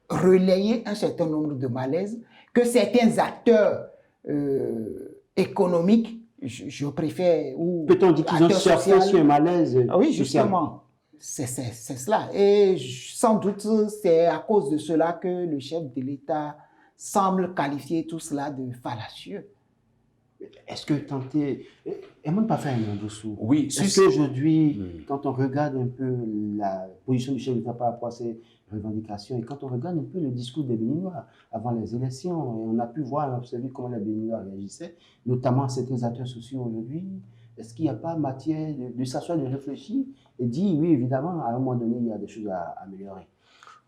relayé un certain nombre de malaises que certains acteurs économiques, je préfère... Peut-on dire qu'ils ont surfé sur un malaise? Oui, justement, c'est cela. Et sans doute, c'est à cause de cela que le chef de l'État semble qualifier tout cela de fallacieux. Est-ce que tenter... Et même pas faire un dessous. Oui. Est-ce qu'aujourd'hui, quand on regarde un peu la position du chef de l'État par rapport à ces revendications, et quand on regarde un peu le discours des Béninois avant les élections, et on a pu voir et observer comment les Béninois réagissaient, notamment certains acteurs sociaux aujourd'hui, est-ce qu'il n'y a pas matière de s'asseoir, de réfléchir et dire, oui, évidemment, à un moment donné, il y a des choses à améliorer?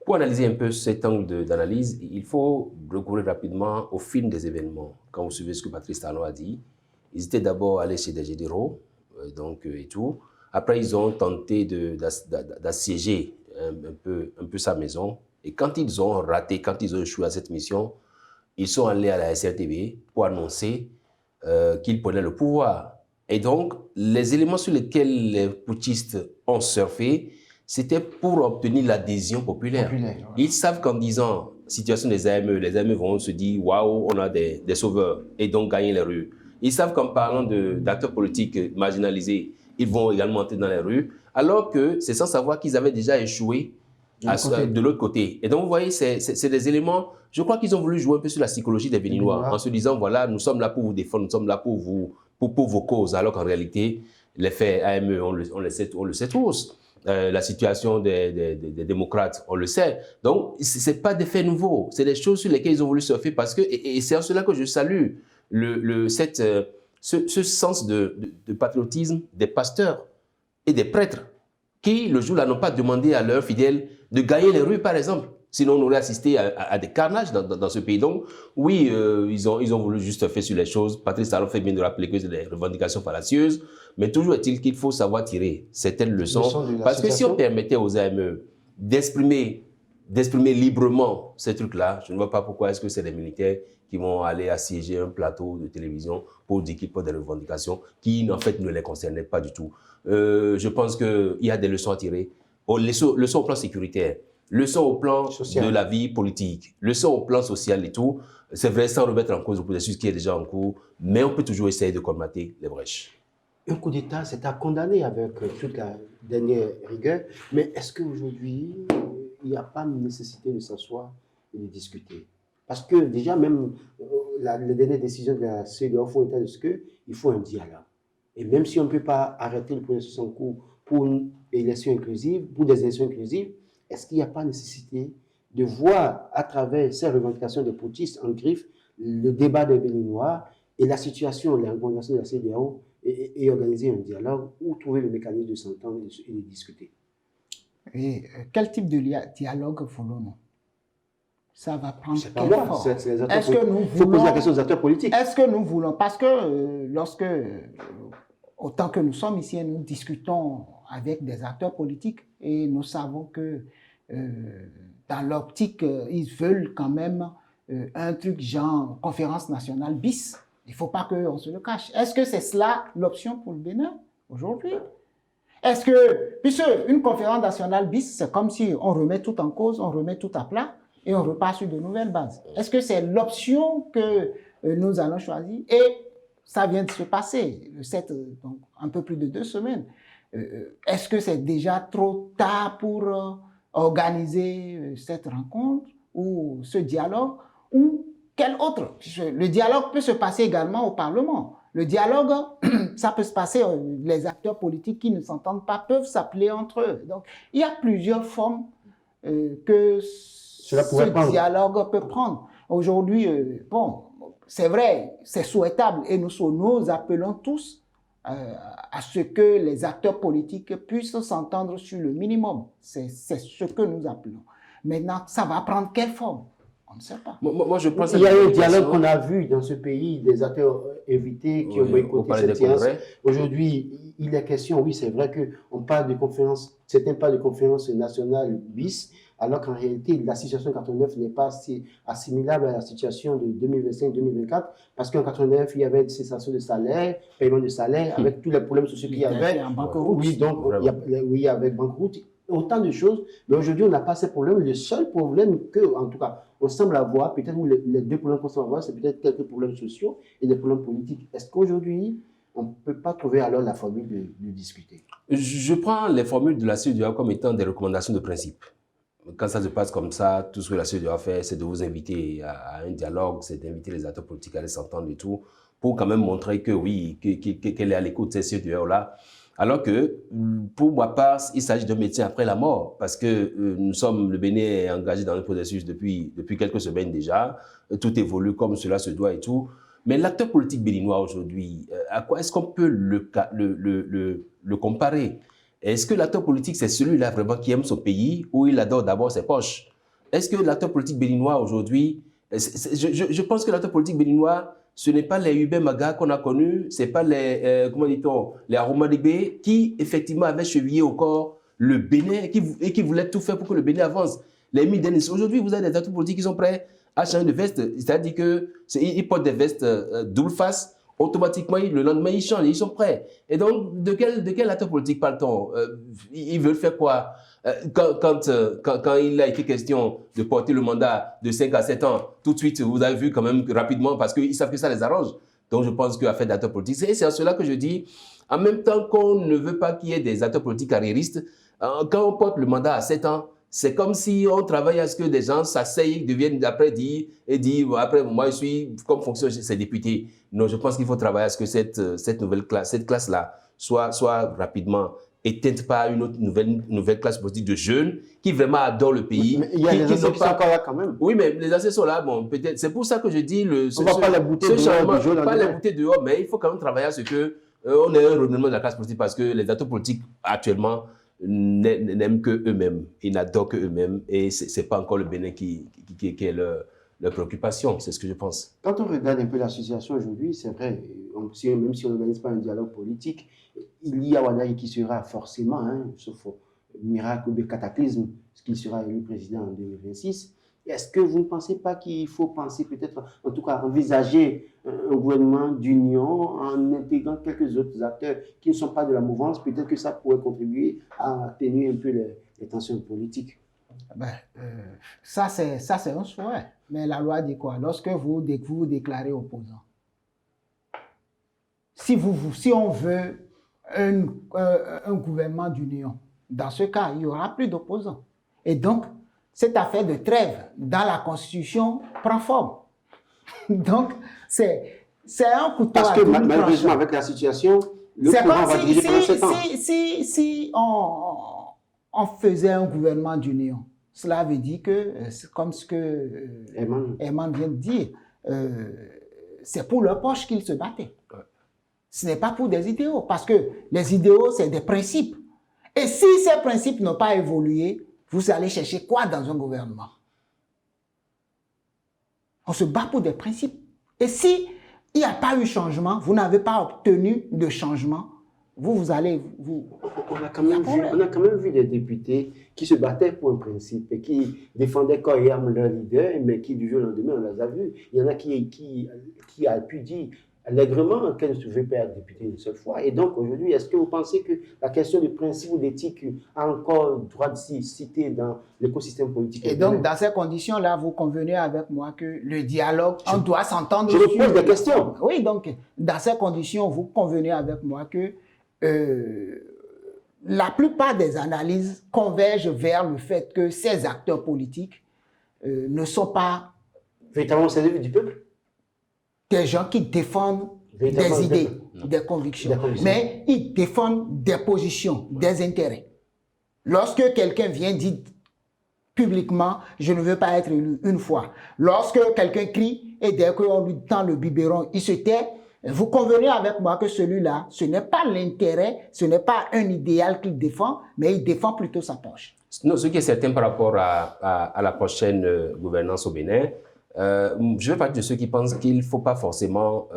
Pour analyser un peu cet angle d'analyse, il faut recourir rapidement au film des événements. Quand vous suivez ce que Patrice Talon a dit, ils étaient d'abord allés chez des généraux, et tout. Après, ils ont tenté d'assiéger un peu sa maison. Et quand ils ont raté, quand ils ont échoué à cette mission, ils sont allés à la SRTV pour annoncer qu'ils prenaient le pouvoir. Et donc, les éléments sur lesquels les putschistes ont surfé, c'était pour obtenir l'adhésion populaire. Ils savent qu'en disant situation des AME, les AME vont se dire waouh, on a des sauveurs et donc gagner les rues. Ils savent qu'en parlant d'acteurs politiques marginalisés, ils vont également entrer dans les rues, alors que c'est sans savoir qu'ils avaient déjà échoué de l'autre côté. Et donc, vous voyez, c'est des éléments, je crois qu'ils ont voulu jouer un peu sur la psychologie des Béninois en se disant voilà, nous sommes là pour vous défendre, nous sommes là pour vos causes, alors qu'en réalité, les faits AME, on le sait tous. La situation des démocrates, on le sait. Donc, ce n'est pas des faits nouveaux. C'est des choses sur lesquelles ils ont voulu surfer parce que, et c'est en cela que je salue ce sens de patriotisme des pasteurs et des prêtres qui, le jour-là, n'ont pas demandé à leurs fidèles de gagner les rues, par exemple. Sinon, on aurait assisté à des carnages dans ce pays. Donc, oui, ils ont voulu juste faire sur les choses. Patrice Talon fait bien de rappeler que c'est des revendications fallacieuses. Mais toujours est-il qu'il faut savoir tirer certaines leçons. Parce que si on permettait aux AME d'exprimer librement ces trucs-là, je ne vois pas pourquoi est-ce que c'est des militaires qui vont aller assiéger un plateau de télévision pour dire qu'ils portent des revendications qui, en fait, ne les concernaient pas du tout. Je pense qu'il y a des leçons à tirer. Leçons au plan sécuritaire, leçons au plan de la vie politique, leçons au plan social et tout. C'est vrai, sans remettre en cause le processus qui est déjà en cours, mais on peut toujours essayer de colmater les brèches. Un coup d'État, c'est à condamner avec toute la dernière rigueur, mais est-ce qu'aujourd'hui, il n'y a pas de nécessité de s'asseoir et de discuter? Parce que déjà, même les dernières décisions de la CEDEAO font état de ce qu'il faut un dialogue. Et même si on ne peut pas arrêter le processus en cours pour une élection inclusive, pour des élections inclusives, est-ce qu'il n'y a pas nécessité de voir à travers ces revendications des putschistes en griffe le débat des Béninois et la situation, les recommandations de la CEDEAO et organiser un dialogue ou trouver le mécanisme de s'entendre et de discuter? Et quel type de dialogue voulons-nous? Ça va prendre quelle forme? Est-ce que nous voulons... Il faut poser la question aux acteurs politiques. Est-ce que nous voulons... Parce que autant que nous sommes ici, nous discutons avec des acteurs politiques et nous savons que dans l'optique, ils veulent quand même un truc genre conférence nationale bis. Il ne faut pas qu'on se le cache. Est-ce que c'est cela l'option pour le Bénin aujourd'hui? Est-ce que, puisque une conférence nationale bis, c'est comme si on remet tout en cause, on remet tout à plat et on repart sur de nouvelles bases. Est-ce que c'est l'option que nous allons choisir? Et ça vient de se passer, le 7, donc un peu plus de 2 semaines. Est-ce que c'est déjà trop tard pour organiser cette rencontre ou ce dialogue ou quel autre? Le dialogue peut se passer également au Parlement. Le dialogue, ça peut se passer, les acteurs politiques qui ne s'entendent pas peuvent s'appeler entre eux. Donc, il y a plusieurs formes que ce dialogue peut prendre. Aujourd'hui, bon, c'est vrai, c'est souhaitable et nous appelons tous à ce que les acteurs politiques puissent s'entendre sur le minimum. C'est ce que nous appelons. Maintenant, ça va prendre quelle forme? On ne sait pas. Moi, je pense il y a un dialogue qu'on a vu dans ce pays, des acteurs invités qui ont boycotté cette séance. Aujourd'hui, il est question, oui, c'est vrai qu'on parle de conférence, certains parlent de conférence nationale bis, alors qu'en réalité, la situation 89 n'est pas assimilable à la situation de 2025-2024, parce qu'en 89, il y avait une cessation de salaire, paiement de salaire, avec tous les problèmes sociaux qu'il y avait. Oui, donc, oui, avec banqueroute, autant de choses. Mais aujourd'hui, on n'a pas ces problèmes. Le seul problème que, en tout cas, on semble avoir, peut-être les deux problèmes qu'on semble avoir, c'est peut-être quelques problèmes sociaux et des problèmes politiques. Est-ce qu'aujourd'hui, on ne peut pas trouver alors la formule de discuter? Je prends les formules de la CEDEAO comme étant des recommandations de principe. Quand ça se passe comme ça, tout ce que la CEDEAO fait, c'est de vous inviter à un dialogue, c'est d'inviter les acteurs politiques à aller s'entendre et tout, pour quand même montrer que oui, qu'elle est à l'écoute de ces CEDEAO-là. Alors que, pour ma part, il s'agit d'un médecin après la mort, parce que le Bénin est engagé dans le processus depuis quelques semaines déjà, tout évolue comme cela se doit et tout. Mais l'acteur politique béninois aujourd'hui, à quoi est-ce qu'on peut le comparer? Est-ce que l'acteur politique, c'est celui-là vraiment qui aime son pays ou il adore d'abord ses poches? Est-ce que l'acteur politique béninois aujourd'hui, je pense que l'acteur politique béninois, ce n'est pas les Hubert Maga qu'on a connus, ce n'est pas les, comment dit-on, les Aromadébé qui effectivement avaient chevillé au corps le Bénin et qui voulaient tout faire pour que le Bénin avance. Les Midenis, aujourd'hui, vous avez des acteurs politiques qui sont prêts à changer de veste, c'est-à-dire qu'ils portent des vestes double face, automatiquement, le lendemain, ils changent, ils sont prêts. Et donc, de quel acteur politique parle-t-on? Ils veulent faire quoi? Quand il a été question de porter le mandat de 5 à 7 ans, tout de suite, vous avez vu quand même rapidement, parce qu'ils savent que ça les arrange. Donc, je pense qu'à faire d'acteurs politiques, c'est à cela que je dis, en même temps qu'on ne veut pas qu'il y ait des acteurs politiques carriéristes, quand on porte le mandat à 7 ans, c'est comme si on travaille à ce que des gens s'asseyent, deviennent après dire, après, moi, je suis comme fonction de ces députés. Non, je pense qu'il faut travailler à ce que cette nouvelle classe, cette classe-là, soit rapidement éteinte par une autre nouvelle classe politique de jeunes qui vraiment adorent le pays. Mais il y a des anciens qui sont encore là quand même. Oui, mais les anciens sont là, bon, peut-être. C'est pour ça que je dis, on va pas les bouter dehors, pas les bouter dehors, mais il faut quand même travailler à ce que on ait un renouvellement de la classe politique parce que les acteurs politiques actuellement n'aiment que eux-mêmes, ils n'adorent que eux-mêmes et c'est pas encore le Bénin qui est leur préoccupation, c'est ce que je pense. Quand on regarde un peu la situation aujourd'hui, c'est vrai, même si on n'organise pas un dialogue politique, il y a Wadaï qui sera forcément, sauf miracle ou cataclysme, ce qui sera élu président en 2026. Est-ce que vous ne pensez pas qu'il faut penser peut-être, en tout cas envisager un gouvernement d'union en intégrant quelques autres acteurs qui ne sont pas de la mouvance? Peut-être que ça pourrait contribuer à atténuer un peu les tensions politiques. Ça, c'est un souhait. Mais la loi dit quoi? Lorsque vous vous déclarez opposant, si on veut un gouvernement d'union, dans ce cas, il n'y aura plus d'opposants. Et donc, cette affaire de trêve dans la Constitution prend forme. Donc, c'est un couteau parce à que double malheureusement, tranchant. avec la situation, le pouvoir va diriger pendant 7 ans. Si on faisait un gouvernement d'union, cela veut dire que, comme ce que Herman vient de dire, c'est pour leur poche qu'ils se battaient. Ouais. Ce n'est pas pour des idéaux, parce que les idéaux, c'est des principes. Et si ces principes n'ont pas évolué, vous allez chercher quoi dans un gouvernement? On se bat pour des principes. Et si il n'y a pas eu changement, vous n'avez pas obtenu de changement, on a quand même vu des députés qui se battaient pour un principe et qui défendaient corps et âme leur leader, mais qui du jour au lendemain, on les a vus. Il y en a qui a pu dire allègrement qu'elle ne veut pas être députée une seule fois. Et donc aujourd'hui, est-ce que vous pensez que la question du principe ou d'éthique a encore droit de s'y citer dans l'écosystème politique? Et donc, dans ces conditions-là, vous convenez avec moi que le dialogue, on doit s'entendre. Je vous pose des questions. Oui, donc, dans ces conditions, vous convenez avec moi que la plupart des analyses convergent vers le fait que ces acteurs politiques ne sont pas véritablement au service du peuple. Des gens qui défendent des idées, des convictions, mais ils défendent des positions, des intérêts. Lorsque quelqu'un vient dire publiquement « je ne veux pas être élu » une fois, lorsque quelqu'un crie et dès qu'on lui tend le biberon, il se tait. Vous convenez avec moi que celui-là, ce n'est pas l'intérêt, ce n'est pas un idéal qu'il défend, mais il défend plutôt sa poche. Non, ce qui est certain par rapport à la prochaine gouvernance au Bénin, je vais parler de ceux qui pensent qu'il ne faut pas forcément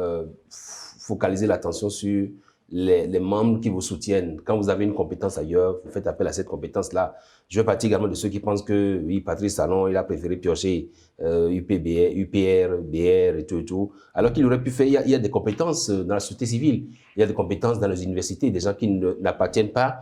focaliser l'attention sur les membres qui vous soutiennent. Quand vous avez une compétence ailleurs, vous faites appel à cette compétence-là. Je vais partir également de ceux qui pensent que, oui, Patrice Talon, il a préféré piocher UPR, BR et tout. Alors qu'il aurait pu faire, il y a des compétences dans la société civile, il y a des compétences dans les universités, des gens qui n'appartiennent pas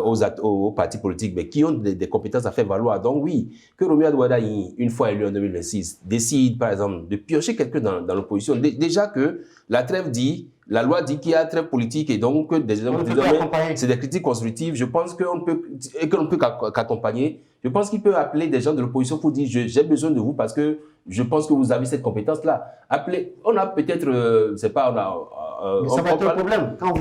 aux partis politiques, mais qui ont des compétences à faire valoir. Donc oui, que Romuald Wada, une fois élu en 2026, décide, par exemple, de piocher quelqu'un dans l'opposition. Déjà que la loi dit qu'il y a trêve politique et donc c'est des critiques constructives. Je pense qu'on ne peut qu'accompagner. Je pense qu'il peut appeler des gens de l'opposition pour dire j'ai besoin de vous parce que je pense que vous avez cette compétence-là. On a peut-être, c'est pas, mais ça va être un problème. Quand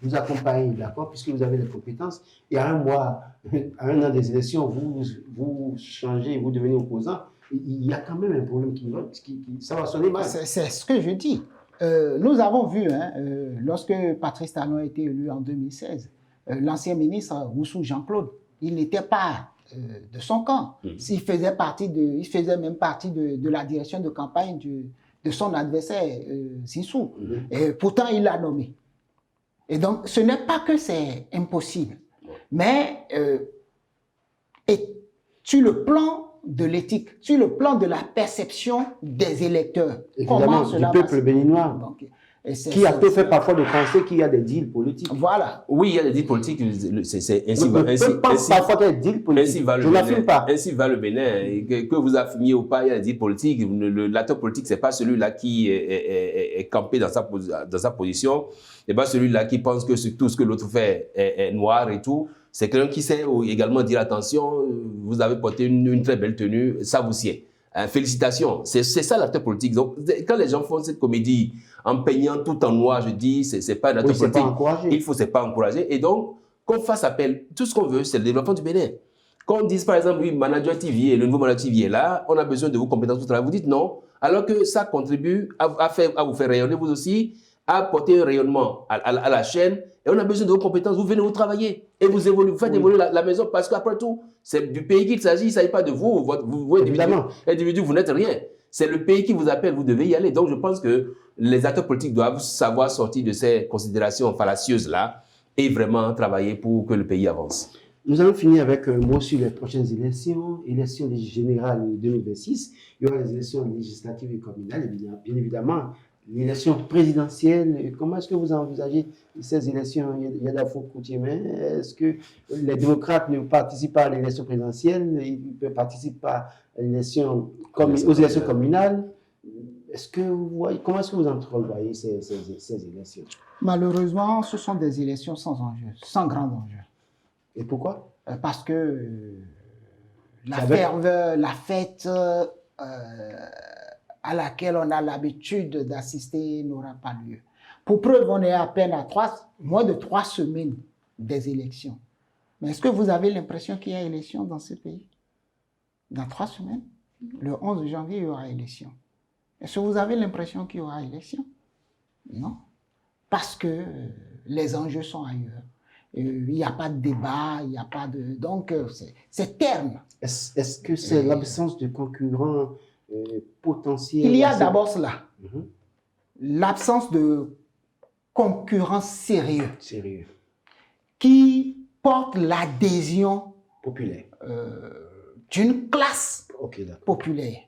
vous accompagnez, d'accord, puisque vous avez les compétences, et à un an des élections, vous changez, vous devenez opposant, il y a quand même un problème ça va sonner mal. C'est ce que je dis. Nous avons vu, lorsque Patrice Talon a été élu en 2016, l'ancien ministre Roussou Jean-Claude, il n'était pas de son camp. Il faisait même partie de la direction de campagne de son adversaire, Sissou. Et pourtant, il l'a nommé. Et donc, ce n'est pas que c'est impossible, mais sur le plan de l'éthique, sur le plan de la perception des électeurs. Évidemment, du peuple béninois. Qui a fait parfois de penser qu'il y a des deals politiques. Voilà. Oui, il y a des deals politiques. Ainsi va le Bénin. Que vous affirmiez ou pas, il y a des deals politiques. L'acteur politique, ce n'est pas celui-là qui est campé dans sa position. Ce n'est pas celui-là qui pense que tout ce que l'autre fait est noir et tout. C'est quelqu'un qui sait également dire attention, vous avez porté une très belle tenue, ça vous sied. Félicitations, c'est ça l'acteur politique. Donc, quand les gens font cette comédie en peignant tout en noir, je dis, c'est pas un acteur politique. C'est pas encouragé. Et donc, qu'on fasse appel, tout ce qu'on veut, c'est le développement du Bénin. Qu'on dise par exemple, oui, manager TV, le nouveau manager TV est là, on a besoin de vos compétences pour travailler. Vous dites non, alors que ça contribue à vous faire rayonner vous aussi, à apporter un rayonnement à la chaîne. Et on a besoin de vos compétences, vous venez vous travailler et vous faites évoluer la maison parce qu'après tout, c'est du pays qu'il s'agit, il ne s'agit pas de vous, vous individu, vous n'êtes rien. C'est le pays qui vous appelle, vous devez y aller. Donc je pense que les acteurs politiques doivent savoir sortir de ces considérations fallacieuses-là et vraiment travailler pour que le pays avance. Nous allons finir avec un mot sur les prochaines élections générales 2026. Il y aura les élections législatives et communales, bien évidemment. L'élection présidentielle, comment est-ce que vous envisagez ces élections? Il y a la faute coutumière. Est-ce que les démocrates ne participent pas à l'élection présidentielle? Ils ne participent pas aux élections communales? Comment est-ce que vous entrevoyez ces élections? Malheureusement, ce sont des élections sans enjeu, sans grand enjeu. Et pourquoi? Parce que la ferveur, la fête à laquelle on a l'habitude d'assister n'aura pas lieu. Pour preuve, on est à peine à moins de 3 semaines des élections. Mais est-ce que vous avez l'impression qu'il y a élection dans ce pays? Dans 3 semaines, le 11 janvier, il y aura élection. Est-ce que vous avez l'impression qu'il y aura élection? Non. Parce que les enjeux sont ailleurs. Il n'y a pas de débat, il n'y a pas de... Donc, c'est terne. Est-ce que c'est l'absence de concurrents potentiels? Il y a d'abord cela. L'absence de concurrence sérieux. Qui porte l'adhésion populaire d'une classe populaire.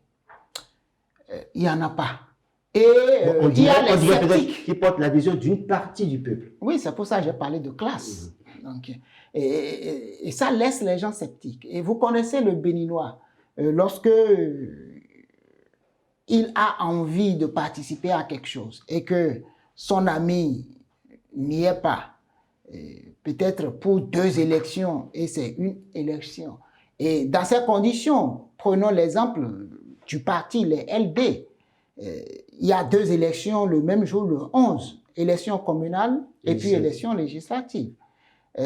Il n'y en a pas. Et il y a les sceptiques qui portent l'adhésion d'une partie du peuple. Oui, c'est pour ça que j'ai parlé de classe. Donc, et ça laisse les gens sceptiques. Et vous connaissez le Béninois. Lorsque il a envie de participer à quelque chose et que son ami n'y est pas, peut-être pour 2 élections, et c'est une élection. Et dans ces conditions, prenons l'exemple du parti, les LD. Il y a 2 élections le même jour, le 11, élection communale et puis élection législative.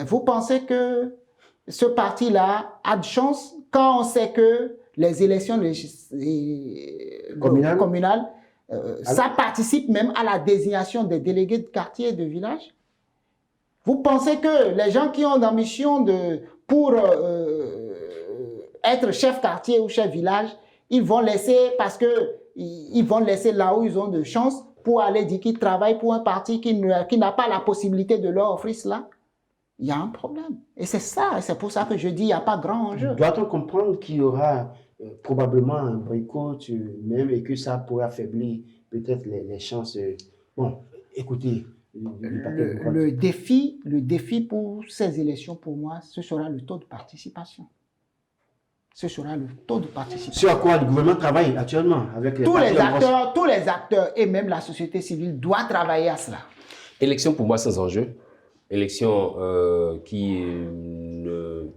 Vous pensez que ce parti-là a de chance quand on sait que les élections communal. Ça participe même à la désignation des délégués de quartier et de village. Vous pensez que les gens qui ont l'ambition pour être chef quartier ou chef village, ils vont laisser ils vont laisser là où ils ont de chance pour aller dire qu'ils travaillent pour un parti qui n'a pas la possibilité de leur offrir cela? Il y a un problème. Et c'est ça, et c'est pour ça que je dis qu'il n'y a pas grand enjeu. Doit-on comprendre qu'il y aura probablement un boycott même et que ça pourrait affaiblir peut-être les chances? Bon, écoutez, le défi pour ces élections, pour moi, ce sera le taux de participation. Ce sera le taux de participation. Sur quoi le gouvernement travaille actuellement avec tous les acteurs et même la société civile doivent travailler à cela. Élection pour moi sans enjeu. Élection qui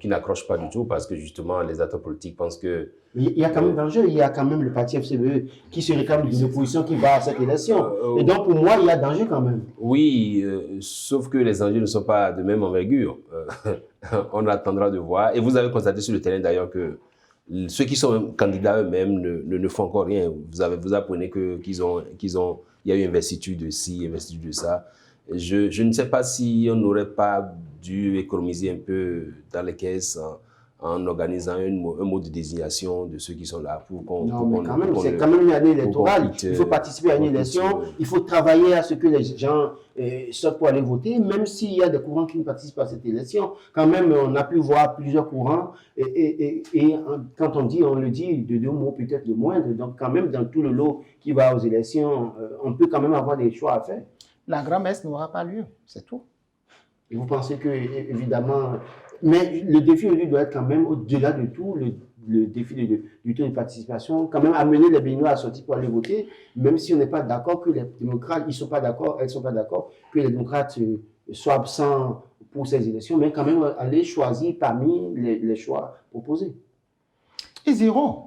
n'accroche pas du tout parce que justement les acteurs politiques pensent que... Il y a quand même danger, il y a quand même le parti FCBE qui se réclame d'une opposition qui va à cette élection. Et donc pour moi, il y a danger quand même. Oui, sauf que les enjeux ne sont pas de même envergure. On attendra de voir. Et vous avez constaté sur le terrain d'ailleurs que ceux qui sont candidats eux-mêmes ne font encore rien. Vous apprenez il y a eu investiture de ci, investiture de ça. Je ne sais pas si on n'aurait pas dû économiser un peu dans les caisses en organisant un mode de désignation de ceux qui sont là pour qu'on... Non, mais quand même, c'est quand même une année électorale. Il faut participer à une élection, il faut travailler à ce que les gens sortent pour aller voter, même s'il y a des courants qui ne participent pas à cette élection. Quand même, on a pu voir plusieurs courants et quand on le dit de 2 mots, peut-être de moindre. Donc quand même, dans tout le lot qui va aux élections, on peut quand même avoir des choix à faire. La grand-messe n'aura pas lieu, c'est tout. Et vous pensez que, évidemment, mais le défi lui doit être quand même, au-delà de tout, le défi du taux de participation, quand même amener les Béninois à sortir pour aller voter, même si on n'est pas d'accord que les démocrates, elles ne sont pas d'accord que les démocrates soient absents pour ces élections, mais quand même aller choisir parmi les choix proposés. Ils iront,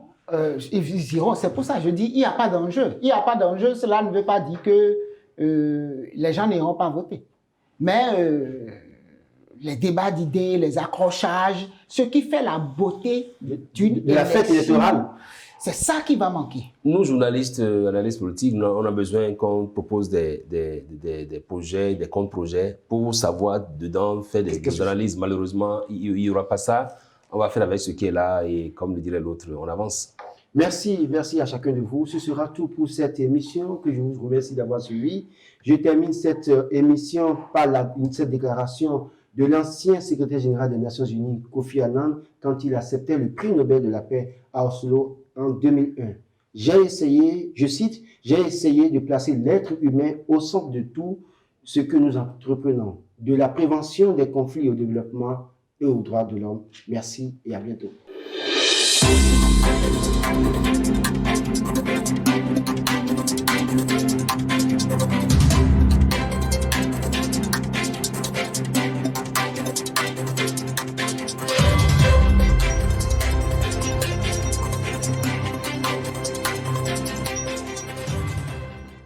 c'est pour ça que je dis, il n'y a pas d'enjeu. Il n'y a pas d'enjeu, cela ne veut pas dire que les gens n'iront pas voter. Mais les débats d'idées, les accrochages, ce qui fait la beauté d'une élection, la fête électorale, c'est ça qui va manquer. Nous, journalistes, analystes politiques, on a besoin qu'on propose des projets, des contre-projets pour savoir dedans faire des analyses. Malheureusement, il n'y aura pas ça. On va faire avec ce qui est là et comme le dirait l'autre, on avance. Merci à chacun de vous. Ce sera tout pour cette émission que je vous remercie d'avoir suivi. Je termine cette émission par cette déclaration de l'ancien secrétaire général des Nations Unies, Kofi Annan, quand il acceptait le prix Nobel de la paix à Oslo en 2001. Je cite, j'ai essayé de placer l'être humain au centre de tout ce que nous entreprenons, de la prévention des conflits au développement et aux droits de l'homme. Merci et à bientôt.